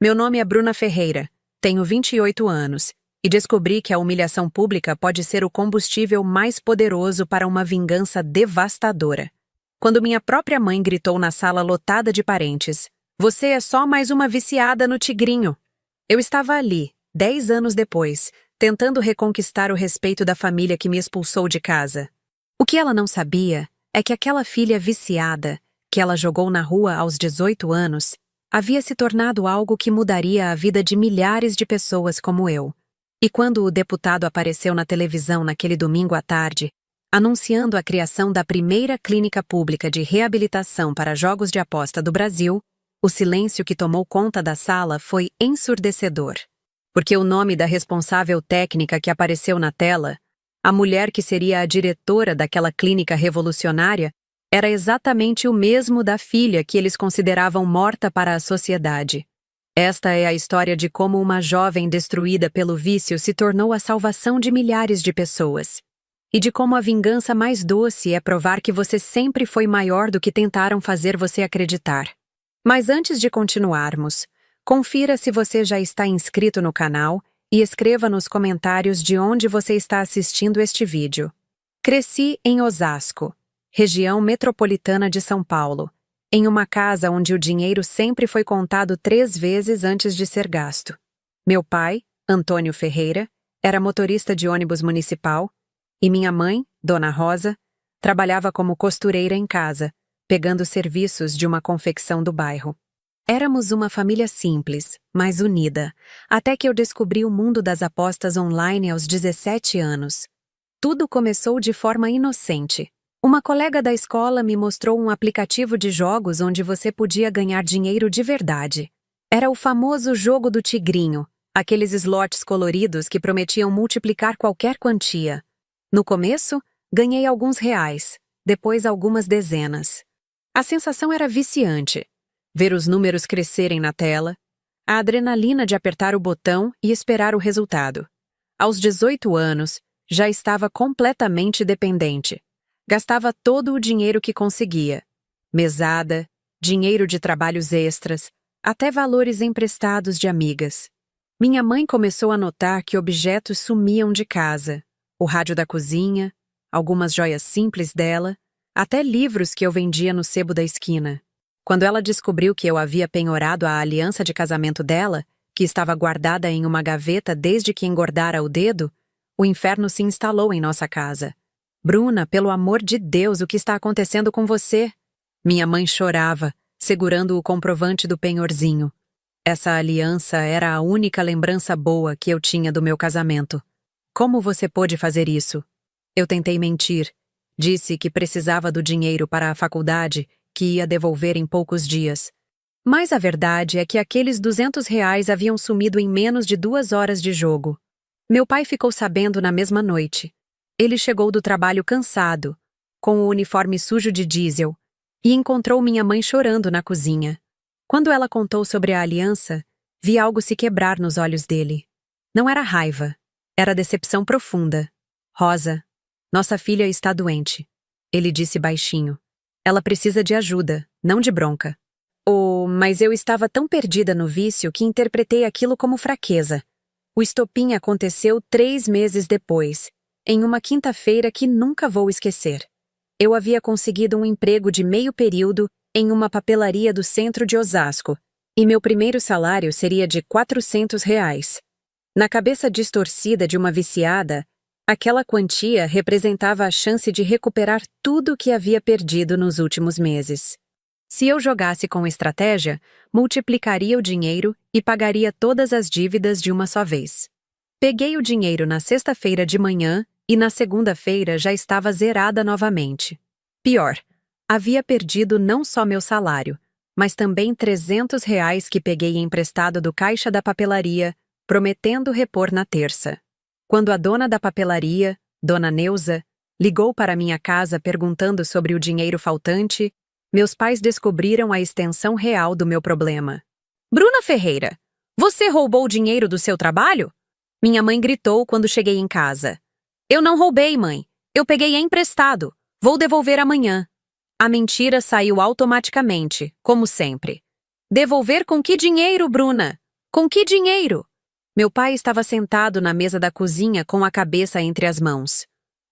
Meu nome é Bruna Ferreira, tenho 28 anos e descobri que a humilhação pública pode ser o combustível mais poderoso para uma vingança devastadora. Quando minha própria mãe gritou na sala lotada de parentes: "Você é só mais uma viciada no tigrinho." Eu estava ali, 10 anos depois, tentando reconquistar o respeito da família que me expulsou de casa. O que ela não sabia é que aquela filha viciada, que ela jogou na rua aos 18 anos, havia se tornado algo que mudaria a vida de milhares de pessoas como eu. E quando o deputado apareceu na televisão naquele domingo à tarde, anunciando a criação da primeira clínica pública de reabilitação para jogos de aposta do Brasil, o silêncio que tomou conta da sala foi ensurdecedor. Porque o nome da responsável técnica que apareceu na tela, a mulher que seria a diretora daquela clínica revolucionária, era exatamente o mesmo da filha que eles consideravam morta para a sociedade. Esta é a história de como uma jovem destruída pelo vício se tornou a salvação de milhares de pessoas. E de como a vingança mais doce é provar que você sempre foi maior do que tentaram fazer você acreditar. Mas antes de continuarmos, confira se você já está inscrito no canal e escreva nos comentários de onde você está assistindo este vídeo. Cresci em Osasco, região metropolitana de São Paulo, em uma casa onde o dinheiro sempre foi contado 3 vezes antes de ser gasto. Meu pai, Antônio Ferreira, era motorista de ônibus municipal e minha mãe, Dona Rosa, trabalhava como costureira em casa, pegando serviços de uma confecção do bairro. Éramos uma família simples, mas unida, até que eu descobri o mundo das apostas online aos 17 anos. Tudo começou de forma inocente. Uma colega da escola me mostrou um aplicativo de jogos onde você podia ganhar dinheiro de verdade. Era o famoso jogo do tigrinho, aqueles slots coloridos que prometiam multiplicar qualquer quantia. No começo, ganhei alguns reais, depois algumas dezenas. A sensação era viciante. Ver os números crescerem na tela, a adrenalina de apertar o botão e esperar o resultado. Aos 18 anos, já estava completamente dependente. Gastava todo o dinheiro que conseguia. Mesada, dinheiro de trabalhos extras, até valores emprestados de amigas. Minha mãe começou a notar que objetos sumiam de casa. O rádio da cozinha, algumas joias simples dela, até livros que eu vendia no sebo da esquina. Quando ela descobriu que eu havia penhorado a aliança de casamento dela, que estava guardada em uma gaveta desde que engordara o dedo, o inferno se instalou em nossa casa. "Bruna, pelo amor de Deus, o que está acontecendo com você?" Minha mãe chorava, segurando o comprovante do penhorzinho. Essa aliança era a única lembrança boa que eu tinha do meu casamento. "Como você pôde fazer isso?" Eu tentei mentir. Disse que precisava do dinheiro para a faculdade, que ia devolver em poucos dias. Mas a verdade é que aqueles 200 reais haviam sumido em menos de 2 horas de jogo. Meu pai ficou sabendo na mesma noite. Ele chegou do trabalho cansado, com o uniforme sujo de diesel, e encontrou minha mãe chorando na cozinha. Quando ela contou sobre a aliança, vi algo se quebrar nos olhos dele. Não era raiva, era decepção profunda. "Rosa, nossa filha está doente", ele disse baixinho. "Ela precisa de ajuda, não de bronca." Mas eu estava tão perdida no vício que interpretei aquilo como fraqueza. O estopim aconteceu 3 meses depois, em uma quinta-feira que nunca vou esquecer. Eu havia conseguido um emprego de meio período em uma papelaria do centro de Osasco, e meu primeiro salário seria de 400 reais. Na cabeça distorcida de uma viciada, aquela quantia representava a chance de recuperar tudo o que havia perdido nos últimos meses. Se eu jogasse com estratégia, multiplicaria o dinheiro e pagaria todas as dívidas de uma só vez. Peguei o dinheiro na sexta-feira de manhã e na segunda-feira já estava zerada novamente. Pior, havia perdido não só meu salário, mas também 300 reais que peguei emprestado do caixa da papelaria, prometendo repor na terça. Quando a dona da papelaria, Dona Neuza, ligou para minha casa perguntando sobre o dinheiro faltante, meus pais descobriram a extensão real do meu problema. "Bruna Ferreira, você roubou o dinheiro do seu trabalho?" Minha mãe gritou quando cheguei em casa. "Eu não roubei, mãe. Eu peguei emprestado. Vou devolver amanhã." A mentira saiu automaticamente, como sempre. "Devolver com que dinheiro, Bruna?" Com que dinheiro? Meu pai estava sentado na mesa da cozinha com a cabeça entre as mãos.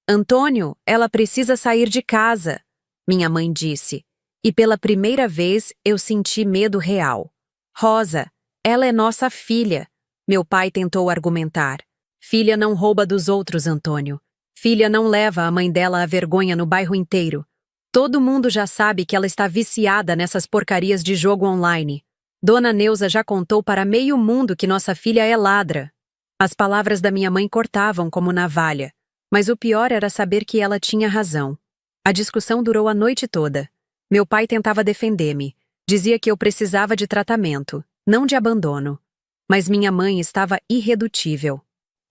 Antônio, ela precisa sair de casa, minha mãe disse. E pela primeira vez eu senti medo real. Rosa, ela é nossa filha, meu pai tentou argumentar. Filha não rouba dos outros, Antônio. Filha não leva a mãe dela à vergonha no bairro inteiro. Todo mundo já sabe que ela está viciada nessas porcarias de jogo online. Dona Neuza já contou para meio mundo que nossa filha é ladra. As palavras da minha mãe cortavam como navalha, mas o pior era saber que ela tinha razão. A discussão durou a noite toda. Meu pai tentava defender-me. Dizia que eu precisava de tratamento, não de abandono. Mas minha mãe estava irredutível.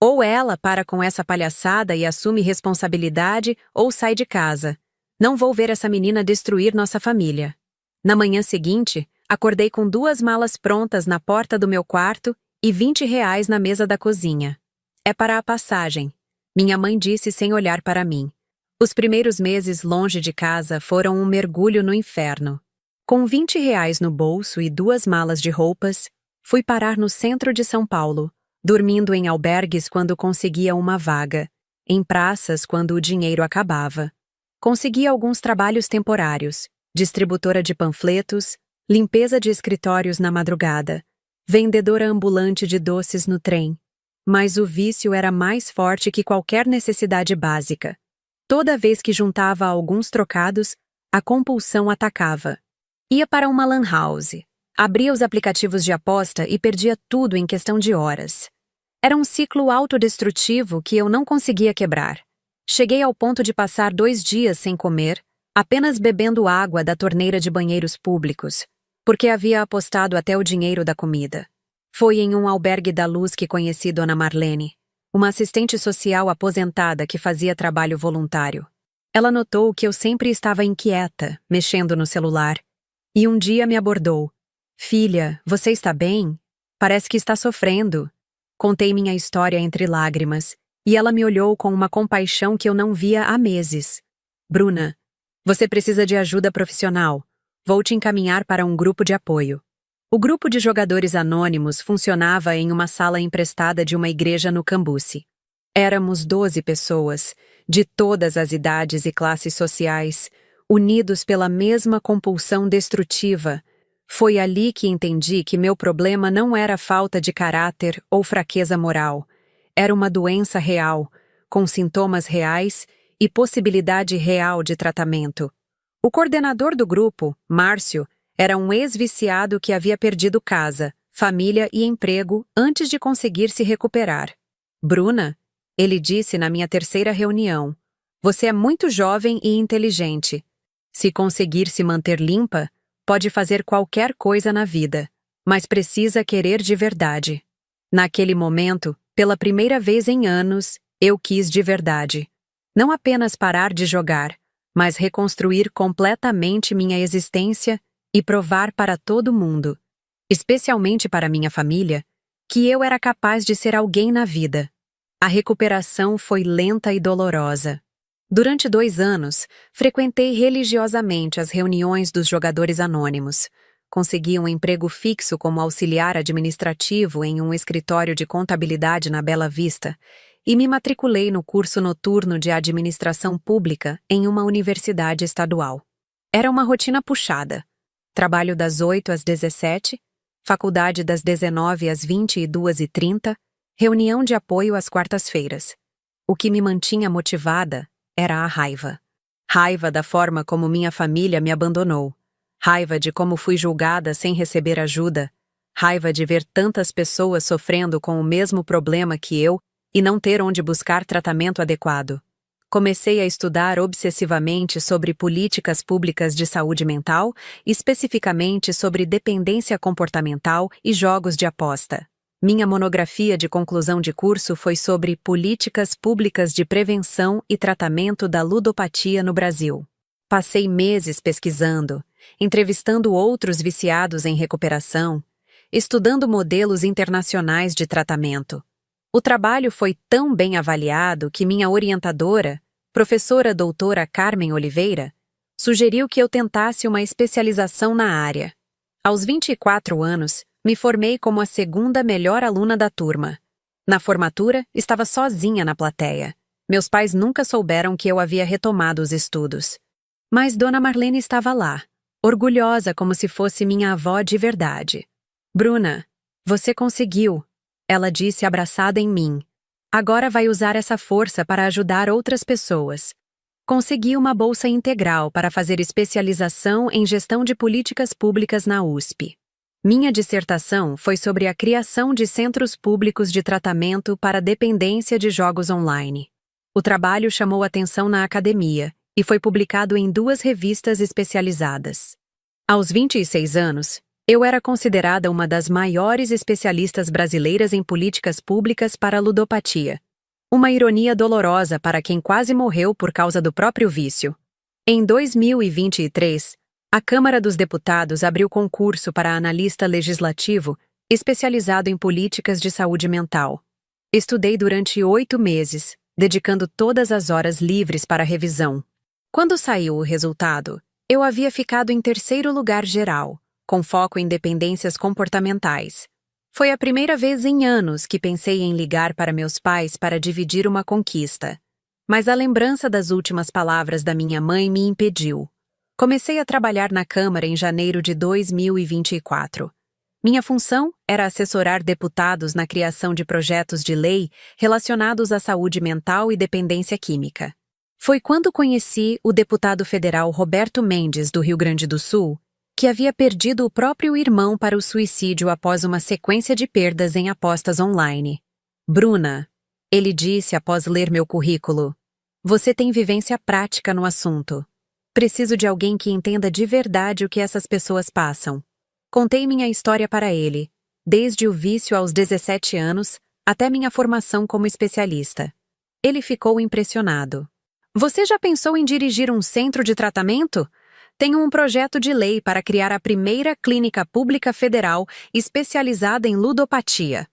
Ou ela para com essa palhaçada e assume responsabilidade, ou sai de casa. Não vou ver essa menina destruir nossa família. Na manhã seguinte, acordei com 2 malas prontas na porta do meu quarto e R$ 20 na mesa da cozinha. É para a passagem, minha mãe disse sem olhar para mim. Os primeiros meses longe de casa foram um mergulho no inferno. Com R$ 20 no bolso e 2 malas de roupas, fui parar no centro de São Paulo, dormindo em albergues quando conseguia uma vaga, em praças quando o dinheiro acabava. Consegui alguns trabalhos temporários, distributora de panfletos, limpeza de escritórios na madrugada, vendedora ambulante de doces no trem. Mas o vício era mais forte que qualquer necessidade básica. Toda vez que juntava alguns trocados, a compulsão atacava. Ia para uma lan house, abria os aplicativos de aposta e perdia tudo em questão de horas. Era um ciclo autodestrutivo que eu não conseguia quebrar. Cheguei ao ponto de passar 2 dias sem comer, apenas bebendo água da torneira de banheiros públicos, porque havia apostado até o dinheiro da comida. Foi em um albergue da Luz que conheci Dona Marlene, uma assistente social aposentada que fazia trabalho voluntário. Ela notou que eu sempre estava inquieta, mexendo no celular, e um dia me abordou. Filha, você está bem? Parece que está sofrendo. Contei minha história entre lágrimas, e ela me olhou com uma compaixão que eu não via há meses. Bruna, você precisa de ajuda profissional. Vou te encaminhar para um grupo de apoio. O grupo de jogadores anônimos funcionava em uma sala emprestada de uma igreja no Cambuci. Éramos 12 pessoas, de todas as idades e classes sociais, unidos pela mesma compulsão destrutiva. Foi ali que entendi que meu problema não era falta de caráter ou fraqueza moral. Era uma doença real, com sintomas reais e possibilidade real de tratamento. O coordenador do grupo, Márcio, era um ex-viciado que havia perdido casa, família e emprego antes de conseguir se recuperar. Bruna, ele disse na minha 3ª reunião, você é muito jovem e inteligente. Se conseguir se manter limpa, pode fazer qualquer coisa na vida, mas precisa querer de verdade. Naquele momento, pela primeira vez em anos, eu quis de verdade. Não apenas parar de jogar, mas reconstruir completamente minha existência e provar para todo mundo, especialmente para minha família, que eu era capaz de ser alguém na vida. A recuperação foi lenta e dolorosa. Durante 2 anos, frequentei religiosamente as reuniões dos jogadores anônimos. Consegui um emprego fixo como auxiliar administrativo em um escritório de contabilidade na Bela Vista e me matriculei no curso noturno de administração pública em uma universidade estadual. Era uma rotina puxada. Trabalho das 8 às 17, faculdade das 19 às 22h30, reunião de apoio às quartas-feiras. O que me mantinha motivada era a raiva. Raiva da forma como minha família me abandonou. Raiva de como fui julgada sem receber ajuda. Raiva de ver tantas pessoas sofrendo com o mesmo problema que eu e não ter onde buscar tratamento adequado. Comecei a estudar obsessivamente sobre políticas públicas de saúde mental, especificamente sobre dependência comportamental e jogos de aposta. Minha monografia de conclusão de curso foi sobre políticas públicas de prevenção e tratamento da ludopatia no Brasil. Passei meses pesquisando, entrevistando outros viciados em recuperação, estudando modelos internacionais de tratamento. O trabalho foi tão bem avaliado que minha orientadora, professora doutora Carmen Oliveira, sugeriu que eu tentasse uma especialização na área. Aos 24 anos, Me formei como a segunda melhor aluna da turma. Na formatura, estava sozinha na plateia. Meus pais nunca souberam que eu havia retomado os estudos. Mas Dona Marlene estava lá, orgulhosa como se fosse minha avó de verdade. Bruna, você conseguiu, ela disse abraçada em mim. Agora vai usar essa força para ajudar outras pessoas. Consegui uma bolsa integral para fazer especialização em gestão de políticas públicas na USP. Minha dissertação foi sobre a criação de centros públicos de tratamento para dependência de jogos online. O trabalho chamou atenção na academia e foi publicado em 2 revistas especializadas. Aos 26 anos, eu era considerada uma das maiores especialistas brasileiras em políticas públicas para a ludopatia. Uma ironia dolorosa para quem quase morreu por causa do próprio vício. Em 2023, a Câmara dos Deputados abriu concurso para analista legislativo especializado em políticas de saúde mental. Estudei durante 8 meses, dedicando todas as horas livres para a revisão. Quando saiu o resultado, eu havia ficado em 3º lugar geral, com foco em dependências comportamentais. Foi a primeira vez em anos que pensei em ligar para meus pais para dividir uma conquista. Mas a lembrança das últimas palavras da minha mãe me impediu. Comecei a trabalhar na Câmara em janeiro de 2024. Minha função era assessorar deputados na criação de projetos de lei relacionados à saúde mental e dependência química. Foi quando conheci o deputado federal Roberto Mendes, do Rio Grande do Sul, que havia perdido o próprio irmão para o suicídio após uma sequência de perdas em apostas online. Bruna, ele disse após ler meu currículo, você tem vivência prática no assunto. Preciso de alguém que entenda de verdade o que essas pessoas passam. Contei minha história para ele, desde o vício aos 17 anos até minha formação como especialista. Ele ficou impressionado. Você já pensou em dirigir um centro de tratamento? Tenho um projeto de lei para criar a primeira clínica pública federal especializada em ludopatia.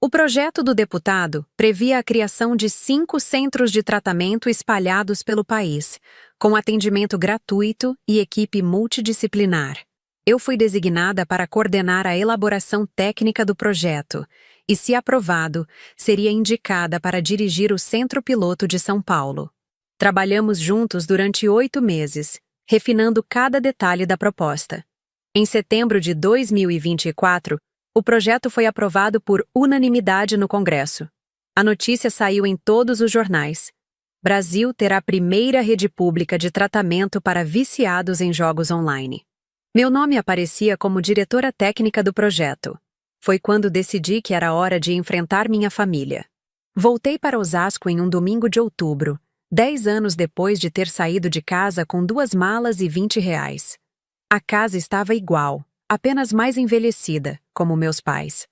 O projeto do deputado previa a criação de 5 centros de tratamento espalhados pelo país, com atendimento gratuito e equipe multidisciplinar. Eu fui designada para coordenar a elaboração técnica do projeto e, se aprovado, seria indicada para dirigir o Centro Piloto de São Paulo. Trabalhamos juntos durante 8 meses, refinando cada detalhe da proposta. Em setembro de 2024, o projeto foi aprovado por unanimidade no Congresso. A notícia saiu em todos os jornais. Brasil terá a primeira rede pública de tratamento para viciados em jogos online. Meu nome aparecia como diretora técnica do projeto. Foi quando decidi que era hora de enfrentar minha família. Voltei para Osasco em um domingo de outubro, 10 anos depois de ter saído de casa com 2 malas e R$ 20. A casa estava igual, apenas mais envelhecida, como meus pais.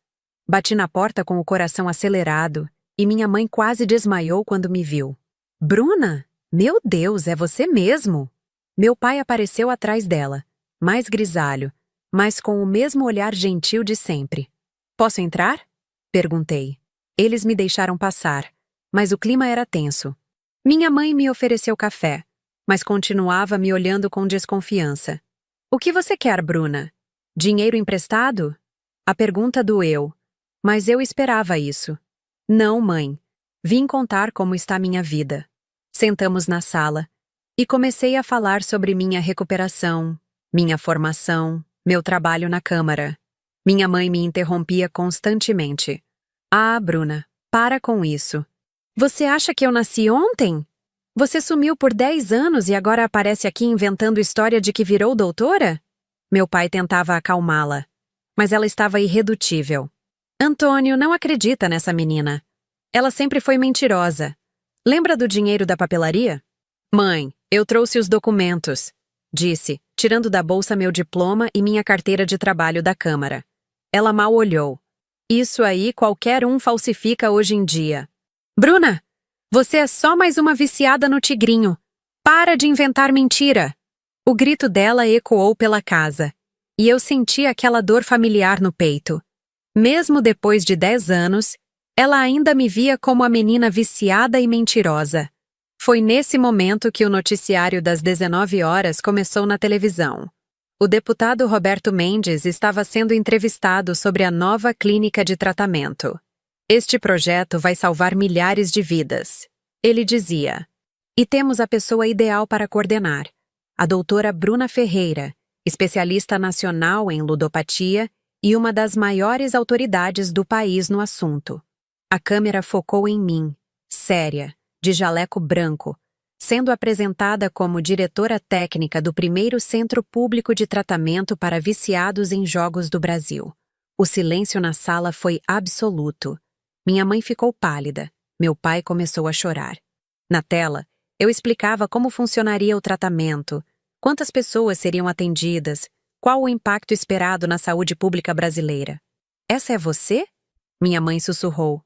Bati na porta com o coração acelerado e minha mãe quase desmaiou quando me viu. Bruna, meu Deus, é você mesmo! Meu pai apareceu atrás dela, mais grisalho, mas com o mesmo olhar gentil de sempre. Posso entrar? Perguntei. Eles me deixaram passar, mas o clima era tenso. Minha mãe me ofereceu café, mas continuava me olhando com desconfiança. O que você quer, Bruna? Dinheiro emprestado? A pergunta doeu, mas eu esperava isso. Não, mãe. Vim contar como está minha vida. Sentamos na sala e comecei a falar sobre minha recuperação, minha formação, meu trabalho na Câmara. Minha mãe me interrompia constantemente. Ah, Bruna, para com isso. Você acha que eu nasci ontem? Você sumiu por 10 anos e agora aparece aqui inventando história de que virou doutora? Meu pai tentava acalmá-la, mas ela estava irredutível. Antônio não acredita nessa menina. Ela sempre foi mentirosa. Lembra do dinheiro da papelaria? Mãe, eu trouxe os documentos, disse, tirando da bolsa meu diploma e minha carteira de trabalho da Câmara. Ela mal olhou. Isso aí qualquer um falsifica hoje em dia. Bruna, você é só mais uma viciada no tigrinho. Para de inventar mentira. O grito dela ecoou pela casa, e eu senti aquela dor familiar no peito. Mesmo depois de 10 anos, ela ainda me via como a menina viciada e mentirosa. Foi nesse momento que o noticiário das 19 horas começou na televisão. O deputado Roberto Mendes estava sendo entrevistado sobre a nova clínica de tratamento. Este projeto vai salvar milhares de vidas. Ele dizia. E temos a pessoa ideal para coordenar, a doutora Bruna Ferreira, especialista nacional em ludopatia e uma das maiores autoridades do país no assunto. A câmera focou em mim, séria, de jaleco branco, sendo apresentada como diretora técnica do primeiro centro público de tratamento para viciados em jogos do Brasil. O silêncio na sala foi absoluto. Minha mãe ficou pálida, meu pai começou a chorar. Na tela, eu explicava como funcionaria o tratamento, quantas pessoas seriam atendidas, qual o impacto esperado na saúde pública brasileira. Essa é você? Minha mãe sussurrou.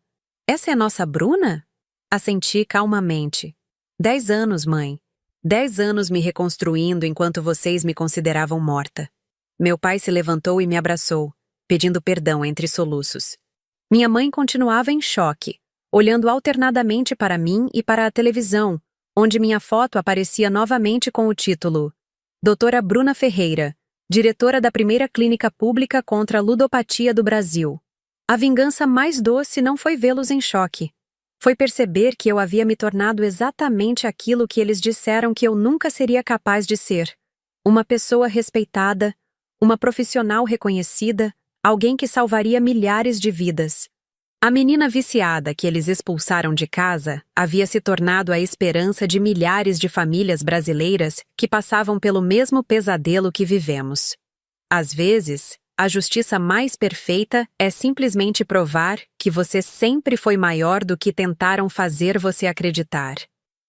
Essa é nossa Bruna? Assenti calmamente. 10 anos, mãe. 10 anos me reconstruindo enquanto vocês me consideravam morta. Meu pai se levantou e me abraçou, pedindo perdão entre soluços. Minha mãe continuava em choque, olhando alternadamente para mim e para a televisão, onde minha foto aparecia novamente com o título Doutora Bruna Ferreira, diretora da primeira clínica pública contra a ludopatia do Brasil. A vingança mais doce não foi vê-los em choque. Foi perceber que eu havia me tornado exatamente aquilo que eles disseram que eu nunca seria capaz de ser. Uma pessoa respeitada, uma profissional reconhecida, alguém que salvaria milhares de vidas. A menina viciada que eles expulsaram de casa havia se tornado a esperança de milhares de famílias brasileiras que passavam pelo mesmo pesadelo que vivemos. Às vezes, a justiça mais perfeita é simplesmente provar que você sempre foi maior do que tentaram fazer você acreditar.